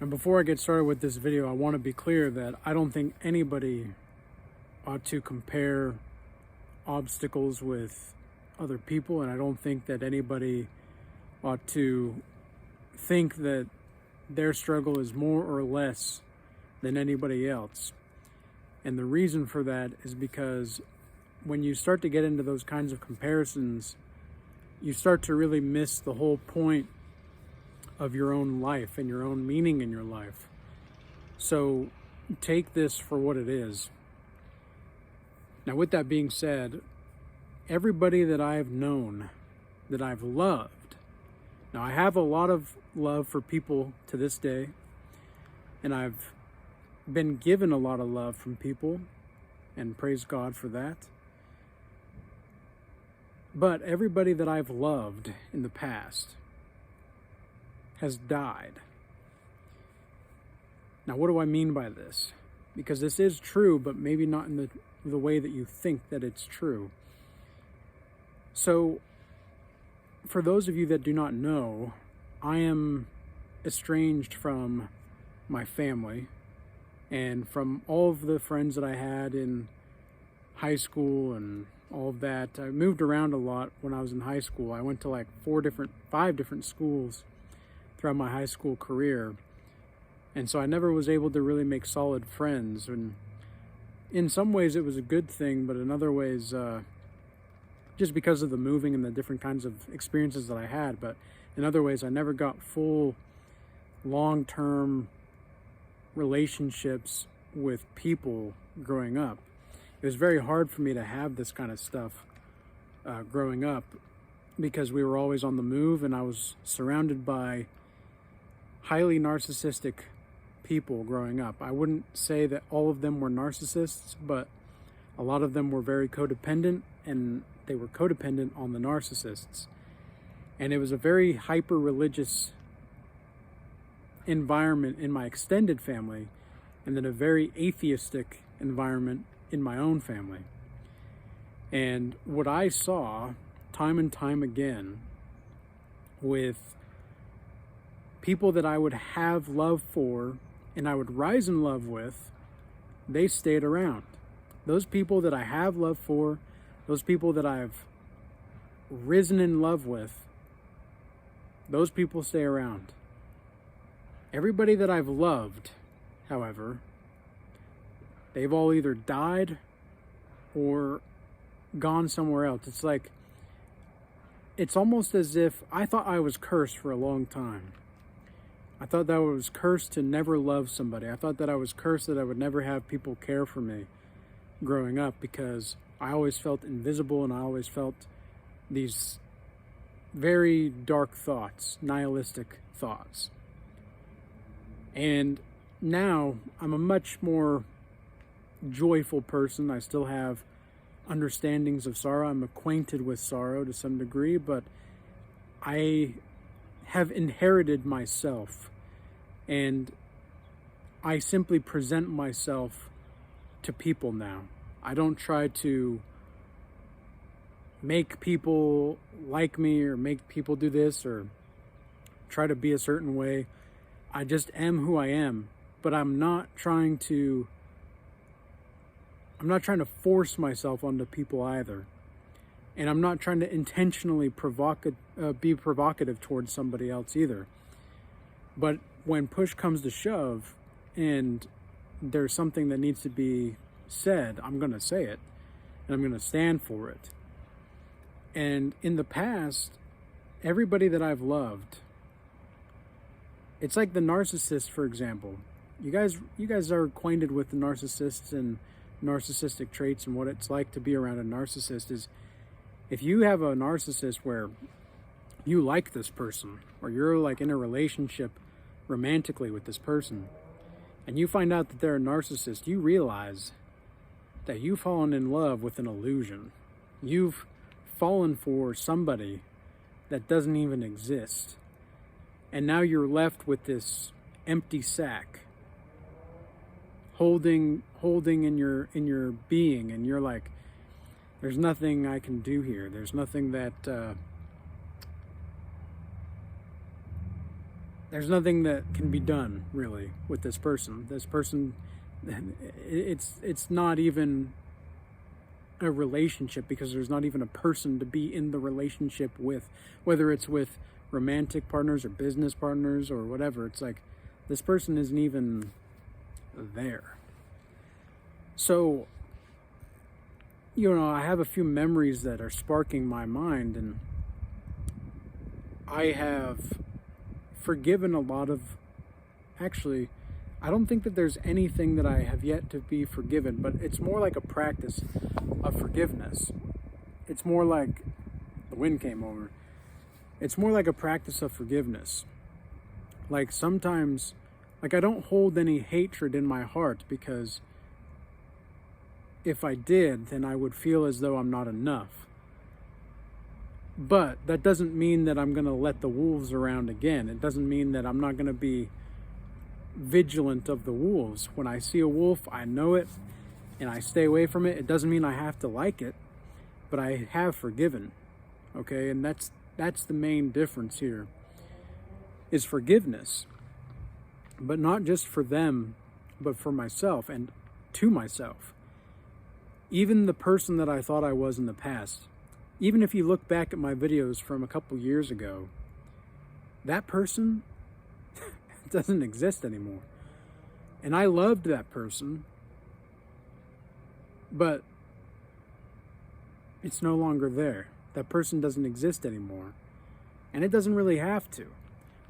And before I get started with this video, I want to be clear that I don't think anybody ought to compare obstacles with other people, and I don't think that anybody ought to think that their struggle is more or less than anybody else. And the reason for that is because when you start to get into those kinds of comparisons, you start to really miss the whole point of your own life and your own meaning in your life. So take this for what it is. Now, with that being said, everybody that I've known, that I've loved, now I have a lot of love for people to this day, and I've been given a lot of love from people, and praise God for that. But everybody that I've loved in the past has died. Now, what do I mean by this? Because this is true, but maybe not in the way that you think that it's true. So, for those of you that do not know, I am estranged from my family and from all of the friends that I had in high school and all of that. I moved around a lot when I was in high school. I went to like 5 different schools throughout my high school career. And so I never was able to really make solid friends. And in some ways it was a good thing, but in other ways, just because of the moving and the different kinds of experiences that I had. But in other ways, I never got full long-term relationships with people growing up. It was very hard for me to have this kind of stuff growing up because we were always on the move, and I was surrounded by highly narcissistic people growing up. I wouldn't say that all of them were narcissists, but a lot of them were very codependent, and they were codependent on the narcissists. And it was a very hyper-religious environment in my extended family, and then a very atheistic environment in my own family. And what I saw time and time again with people that I would have love for and I would rise in love with, they stayed around. Those people that I have love for, those people that I've risen in love with, those people stay around. Everybody that I've loved, however, they've all either died or gone somewhere else. It's almost as if I thought I was cursed for a long time. I thought that I was cursed to never love somebody. I thought that I was cursed that I would never have people care for me growing up, because I always felt invisible and I always felt these very dark thoughts, nihilistic thoughts. And now I'm a much more joyful person. I still have understandings of sorrow. I'm acquainted with sorrow to some degree, but I have inherited myself, and I simply present myself to people now. I don't try to make people like me or make people do this or try to be a certain way. I just am who I am, but I'm not trying to force myself onto people either. And I'm not trying to intentionally be provocative towards somebody else either. But when push comes to shove and there's something that needs to be said, I'm going to say it, and I'm going to stand for it. And in the past, everybody that I've loved, it's like the narcissist, for example. You guys are acquainted with the narcissists and narcissistic traits, and what it's like to be around a narcissist is, if you have a narcissist where you like this person, or you're like in a relationship romantically with this person, and you find out that they're a narcissist, you realize that you've fallen in love with an illusion. You've fallen for somebody that doesn't even exist. And now you're left with this empty sack holding in your being, and you're like, there's nothing I can do here. There's nothing that there's nothing that can be done really with this person. This person, it's not even a relationship, because there's not even a person to be in the relationship with, whether it's with romantic partners or business partners or whatever. It's like this person isn't even there. So, I have a few memories that are sparking my mind, and I have forgiven a lot of, actually, I don't think that there's anything that I have yet to be forgiven, but it's more like a practice of forgiveness. It's more like, the wind came over. It's more like a practice of forgiveness. Like sometimes, like I don't hold any hatred in my heart, because if I did, then I would feel as though I'm not enough. But that doesn't mean that I'm going to let the wolves around again. It doesn't mean that I'm not going to be vigilant of the wolves. When I see a wolf, I know it, and I stay away from it. It doesn't mean I have to like it, but I have forgiven. Okay, and that's the main difference here, is forgiveness. But not just for them, but for myself and to myself. Even the person that I thought I was in the past, even if you look back at my videos from a couple years ago, that person doesn't exist anymore. And I loved that person, but it's no longer there. That person doesn't exist anymore. And it doesn't really have to.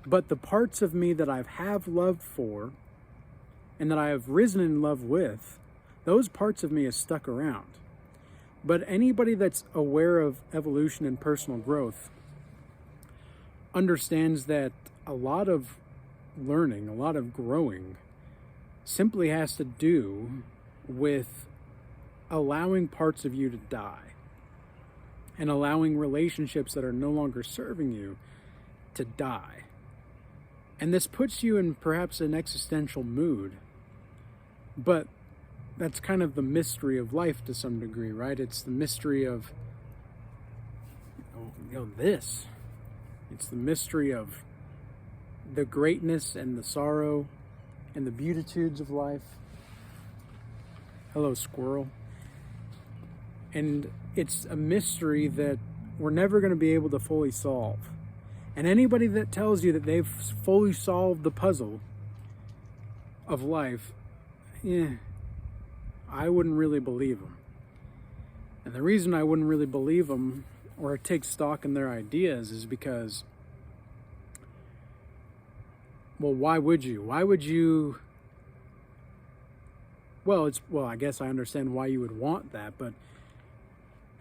But the parts of me that I have loved for, and that I have risen in love with, those parts of me have stuck around. But anybody that's aware of evolution and personal growth understands that a lot of learning, a lot of growing, simply has to do with allowing parts of you to die, and allowing relationships that are no longer serving you to die. And this puts you in perhaps an existential mood, but that's kind of the mystery of life to some degree, right? It's the mystery of this. It's the mystery of the greatness and the sorrow and the beatitudes of life. Hello, squirrel. And it's a mystery that we're never going to be able to fully solve. And anybody that tells you that they've fully solved the puzzle of life, I wouldn't really believe them. And the reason I wouldn't really believe them or take stock in their ideas is because, well, why would you? Why would you? Well, I guess I understand why you would want that, but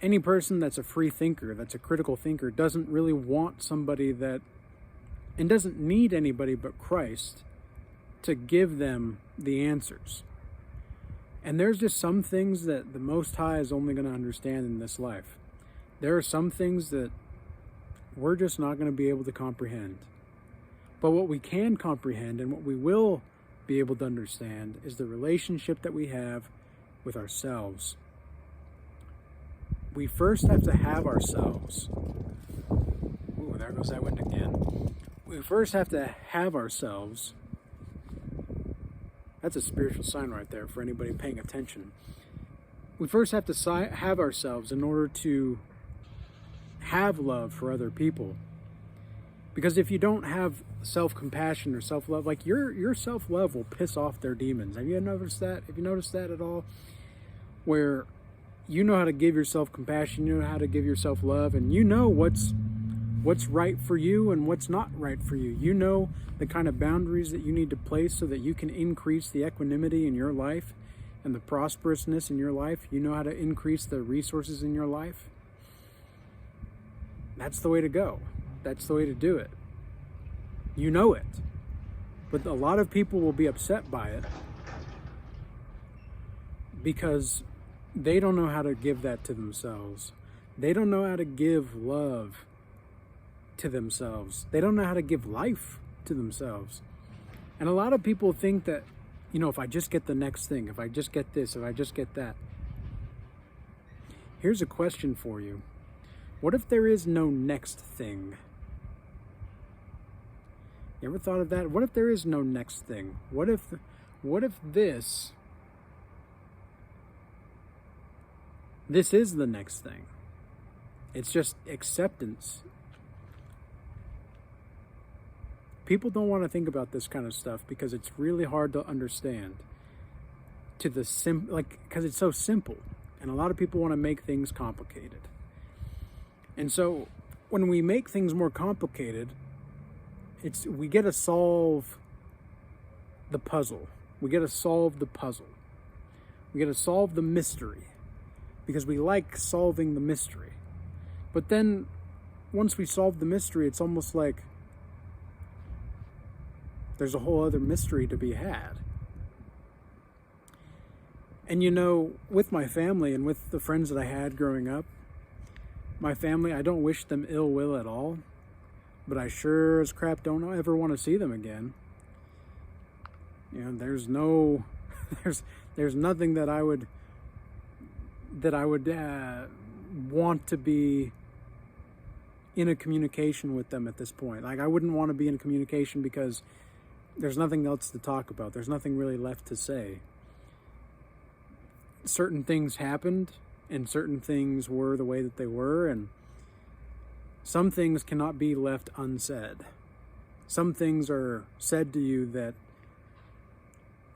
any person that's a free thinker, that's a critical thinker, doesn't really want somebody that, and doesn't need anybody but Christ to give them the answers. And there's just some things that the Most High is only going to understand in this life. There are some things that we're just not going to be able to comprehend. But what we can comprehend, and what we will be able to understand, is the relationship that we have with ourselves. We first have to have ourselves. Ooh, there goes that wind again. We first have to have ourselves. That's a spiritual sign right there for anybody paying attention. We first have to have ourselves in order to have love for other people. Because if you don't have self-compassion or self-love, like your self-love will piss off their demons. Have you noticed that? Have you noticed that at all? Where you know how to give yourself compassion, you know how to give yourself love, and you know what's right for you and what's not right for you. You know the kind of boundaries that you need to place so that you can increase the equanimity in your life and the prosperousness in your life. You know how to increase the resources in your life. That's the way to go. That's the way to do it. You know it. But a lot of people will be upset by it because they don't know how to give that to themselves. They don't know how to give love to themselves. They don't know how to give life to themselves. And a lot of people think that, if I just get the next thing, if I just get this, if I just get that. Here's a question for you. What if there is no next thing? You ever thought of that? What if there is no next thing? What if this is the next thing? It's just acceptance. People don't want to think about this kind of stuff because it's really hard to understand. Because it's so simple, and a lot of people want to make things complicated. And so when we make things more complicated, we get to solve the puzzle. We get to solve the puzzle. We get to solve the mystery because we like solving the mystery. But then once we solve the mystery, it's almost like there's a whole other mystery to be had. And with my family and with the friends that I had growing up, my family, I don't wish them ill will at all, but I sure as crap don't ever want to see them again. There's nothing that I would want to be in a communication with them at this point. Like, I wouldn't want to be in communication because there's nothing else to talk about. There's nothing really left to say. Certain things happened, and certain things were the way that they were, and some things cannot be left unsaid. Some things are said to you that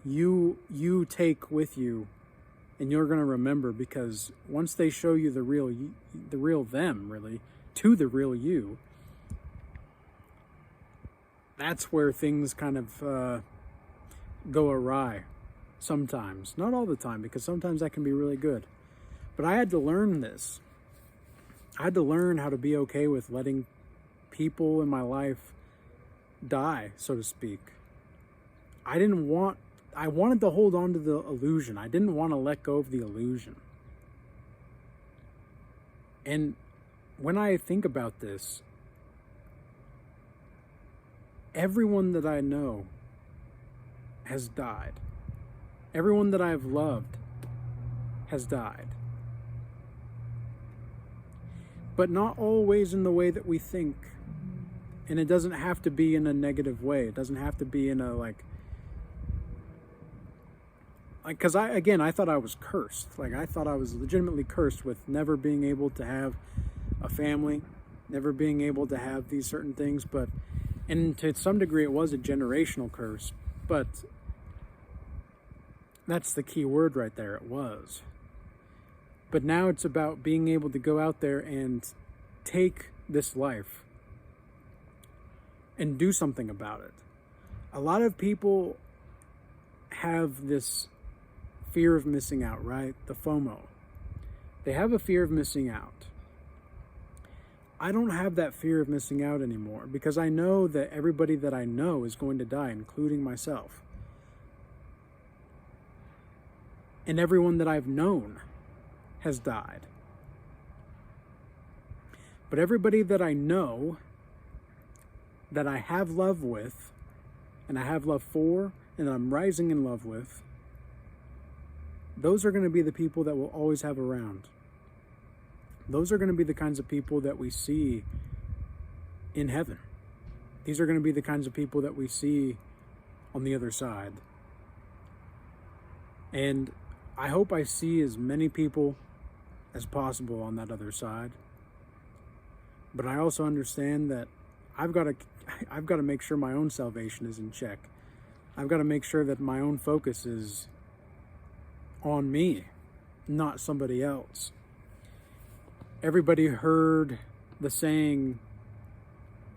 you take with you, and you're going to remember, because once they show you the real them, really, to the real you, that's where things kind of go awry sometimes. Not all the time, because sometimes that can be really good. But I had to learn this. I had to learn how to be okay with letting people in my life die, so to speak. I wanted to hold on to the illusion. I didn't want to let go of the illusion. And when I think about this, everyone that I know has died. Everyone that I've loved has died. But not always in the way that we think. And it doesn't have to be in a negative way. It doesn't have to be in a because I thought I was cursed. Like, I thought I was legitimately cursed with never being able to have a family, never being able to have these certain things. And to some degree it was a generational curse, but that's the key word right there. It was. But now it's about being able to go out there and take this life and do something about it. A lot of people have this fear of missing out, right? The FOMO. They have a fear of missing out. I don't have that fear of missing out anymore because I know that everybody that I know is going to die, including myself. And everyone that I've known has died. But everybody that I know, that I have love with, and I have love for, and that I'm rising in love with, those are going to be the people that we'll always have around. Those are going to be the kinds of people that we see in heaven. These are going to be the kinds of people that we see on the other side. And I hope I see as many people as possible on that other side. But I also understand that I've got to make sure my own salvation is in check. I've got to make sure that my own focus is on me, not somebody else. Everybody heard the saying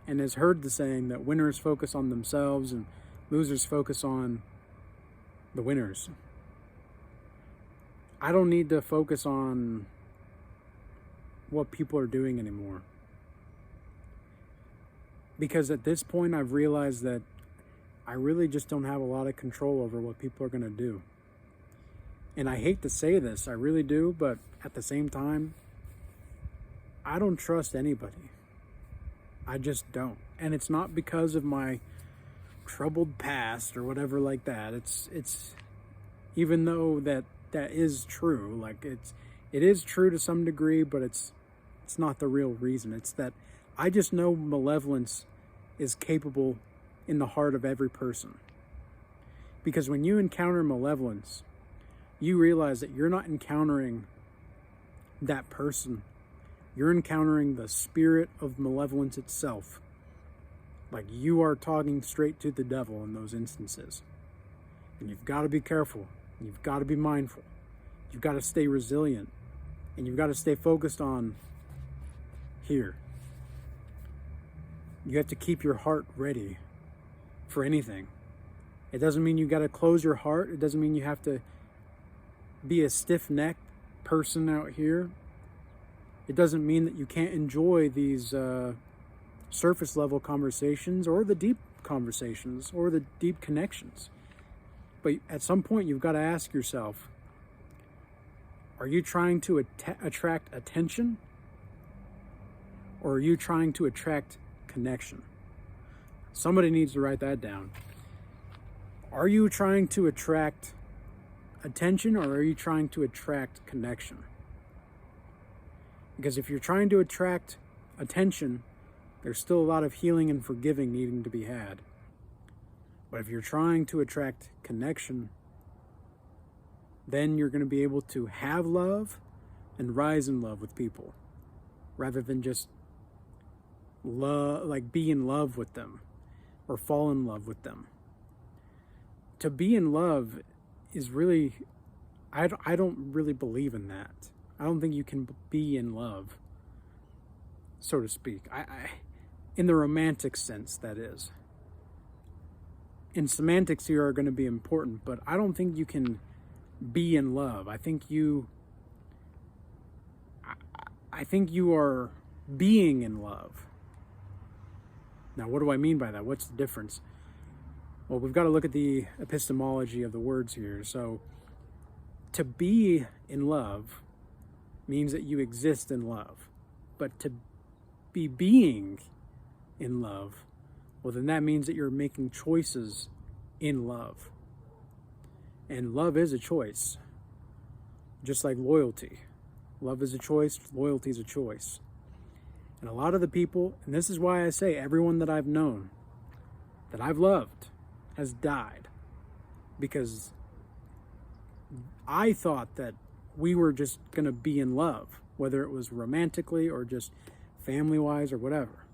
and has heard the saying that winners focus on themselves and losers focus on the winners. I don't need to focus on what people are doing anymore. Because at this point, I've realized that I really just don't have a lot of control over what people are going to do. And I hate to say this, I really do, but at the same time, I don't trust anybody. I just don't. And it's not because of my troubled past or whatever like that. It's even though that is true, like it is true to some degree, but it's not the real reason. It's that I just know malevolence is capable in the heart of every person. Because when you encounter malevolence, you realize that you're not encountering that person. You're encountering the spirit of malevolence itself. Like, you are talking straight to the devil in those instances. And you've got to be careful. You've got to be mindful. You've got to stay resilient. And you've got to stay focused on here. You have to keep your heart ready for anything. It doesn't mean you got to close your heart. It doesn't mean you have to be a stiff-necked person out here. It doesn't mean that you can't enjoy these surface level conversations or the deep conversations or the deep connections. But at some point you've got to ask yourself, are you trying to attract attention, or are you trying to attract connection? Somebody needs to write that down. Are you trying to attract attention, or are you trying to attract connection? Because if you're trying to attract attention, there's still a lot of healing and forgiving needing to be had. But if you're trying to attract connection, then you're going to be able to have love and rise in love with people, rather than just be in love with them or fall in love with them. To be in love is really, I don't really believe in that. I don't think you can be in love, so to speak. In the romantic sense, that is. And semantics here are going to be important, but I don't think you can be in love. I think you are being in love. Now, what do I mean by that? What's the difference? Well, we've got to look at the epistemology of the words here. So, to be in love means that you exist in love. But to be being in love, well, then that means that you're making choices in love. And love is a choice. Just like loyalty. Love is a choice, loyalty is a choice. And a lot of the people, and this is why I say everyone that I've known, that I've loved, has died. Because I thought that we were just going to be in love, whether it was romantically or just family-wise or whatever.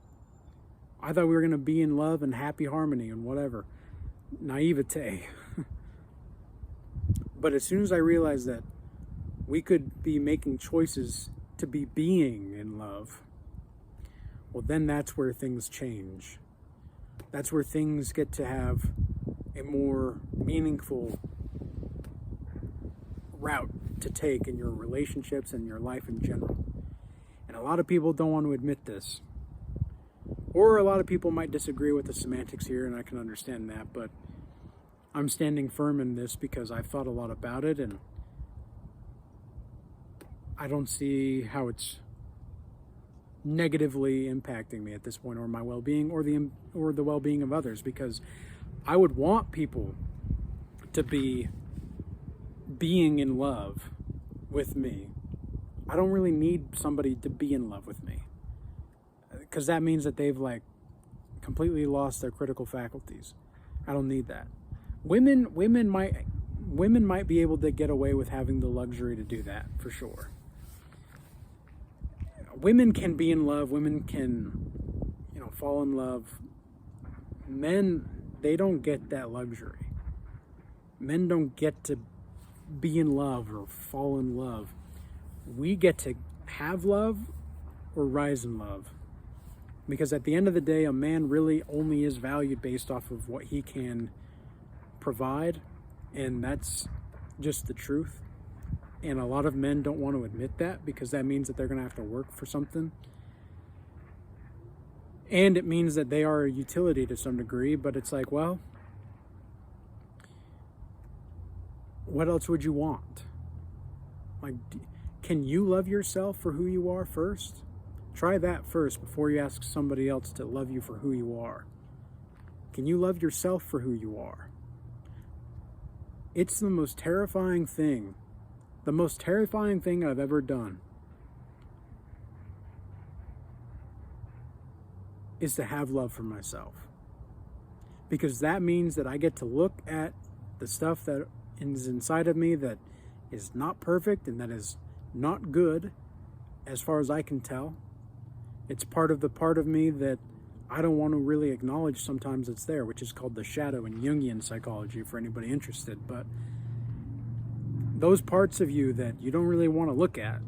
I thought we were going to be in love and happy harmony and whatever. Naivete. But as soon as I realized that we could be making choices to be being in love, well, then that's where things change. That's where things get to have a more meaningful route to take in your relationships and your life in general. And a lot of people don't want to admit this. Or a lot of people might disagree with the semantics here, and I can understand that, but I'm standing firm in this because I've thought a lot about it, and I don't see how it's negatively impacting me at this point, or my well-being, or the well-being of others, because I would want people to be being in love with me. I don't really need somebody to be in love with me, because that means that they've completely lost their critical faculties. I don't need that. Women might be able to get away with having the luxury to do that, for sure. Women can be in love. Women can, fall in love. Men, they don't get that luxury. Men don't get to be in love or fall in love. We get to have love or rise in love. Because at the end of the day, a man really only is valued based off of what he can provide. And that's just the truth. And a lot of men don't want to admit that, because that means that they're going to have to work for something. And it means that they are a utility to some degree, but it's like, well, what else would you want? Can you love yourself for who you are first? Try that first before you ask somebody else to love you for who you are. Can you love yourself for who you are? It's the most terrifying thing. The most terrifying thing I've ever done is to have love for myself. because that means that I get to look at the stuff that is inside of me that is not perfect and that is not good as far as I can tell. It's part of the part of me that I don't want to really acknowledge sometimes it's there, which is called the shadow in Jungian psychology for anybody interested. But those parts of you that you don't really want to look at.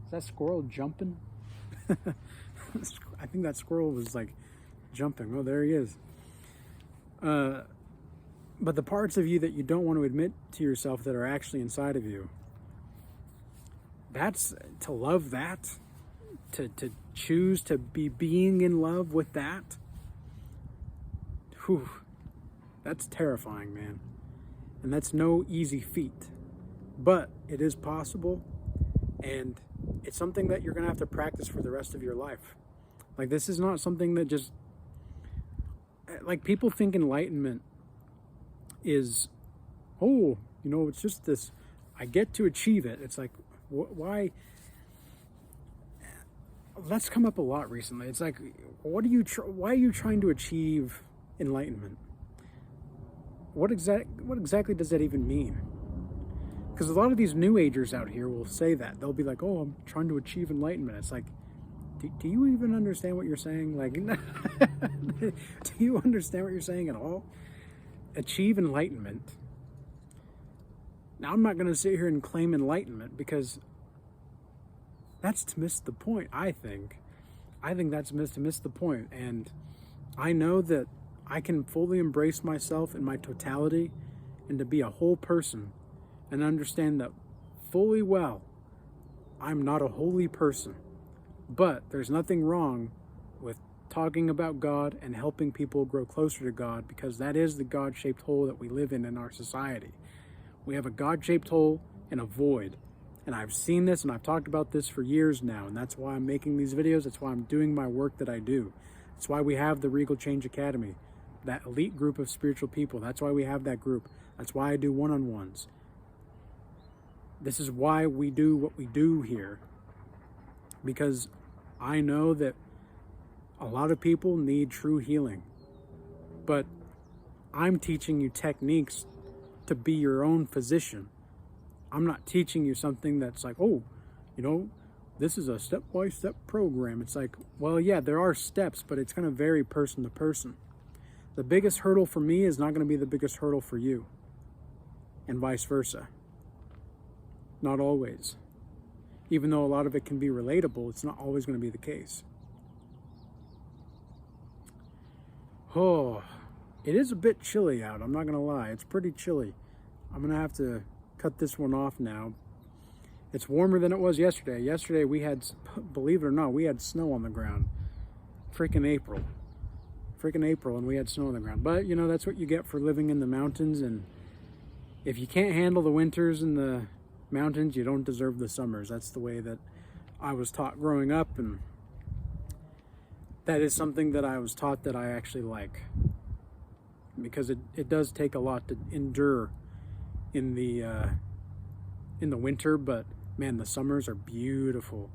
Is that squirrel jumping? I think that squirrel was like jumping. Oh, there he is. But the parts of you that you don't want to admit to yourself that are actually inside of you, that's to love that, to choose to be being in love with that. Whew, that's terrifying, man. And that's no easy feat. But it is possible, and it's something that you're going to have to practice for the rest of your life. Like, this is not something that just, like, people think enlightenment is, oh, it's just this, I get to achieve it. It's like, why? That's come up a lot recently. It's like, why are you trying to achieve enlightenment? What exactly does that even mean? Because a lot of these new agers out here will say that. They'll be like, oh, I'm trying to achieve enlightenment. It's like, do you even understand what you're saying? Like, do you understand what you're saying at all? Achieve enlightenment. Now, I'm not going to sit here and claim enlightenment, because that's to miss the point, I think. I think that's to miss the point. And I know that I can fully embrace myself in my totality and to be a whole person, and understand that fully well I'm not a holy person. But there's nothing wrong with talking about God and helping people grow closer to God, because that is the God-shaped hole that we live in our society. We have a God-shaped hole and a void. And I've seen this, and I've talked about this for years now, and that's why I'm making these videos. That's why I'm doing my work that I do. That's why we have the Regal Change Academy, that elite group of spiritual people. That's why we have that group. That's why I do one-on-ones. This is why we do what we do here, because I know that a lot of people need true healing. But I'm teaching you techniques to be your own physician. I'm not teaching you something that's like, oh, this is a step-by-step program. It's like, well, yeah, there are steps, but it's going to vary person to person. The biggest hurdle for me is not going to be the biggest hurdle for you, and vice versa. Not always. Even though a lot of it can be relatable, it's not always going to be the case. Oh, it is a bit chilly out, I'm not going to lie. It's pretty chilly. I'm going to have to cut this one off now. It's warmer than it was yesterday. Yesterday we had, believe it or not, we had snow on the ground. Freaking April, and we had snow on the ground. But, that's what you get for living in the mountains. And if you can't handle the winters in the mountains, you don't deserve the summers. That's the way that I was taught growing up, and that is something that I was taught that I actually like, because it does take a lot to endure in the winter. But man, the summers are beautiful.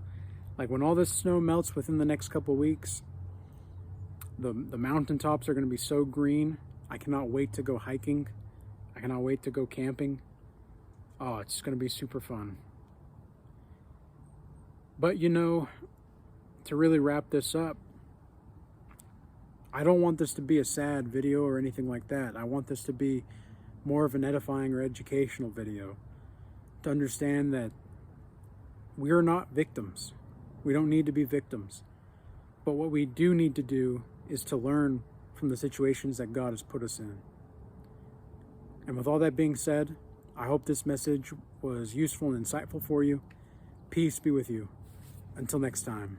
Like, when all this snow melts within the next couple of weeks, the mountaintops are going to be so green. I cannot wait to go hiking. I cannot wait to go camping. Oh, it's going to be super fun. But, to really wrap this up, I don't want this to be a sad video or anything like that. I want this to be more of an edifying or educational video, to understand that we are not victims. We don't need to be victims. But what we do need to do is to learn from the situations that God has put us in. And with all that being said, I hope this message was useful and insightful for you. Peace be with you. Until next time.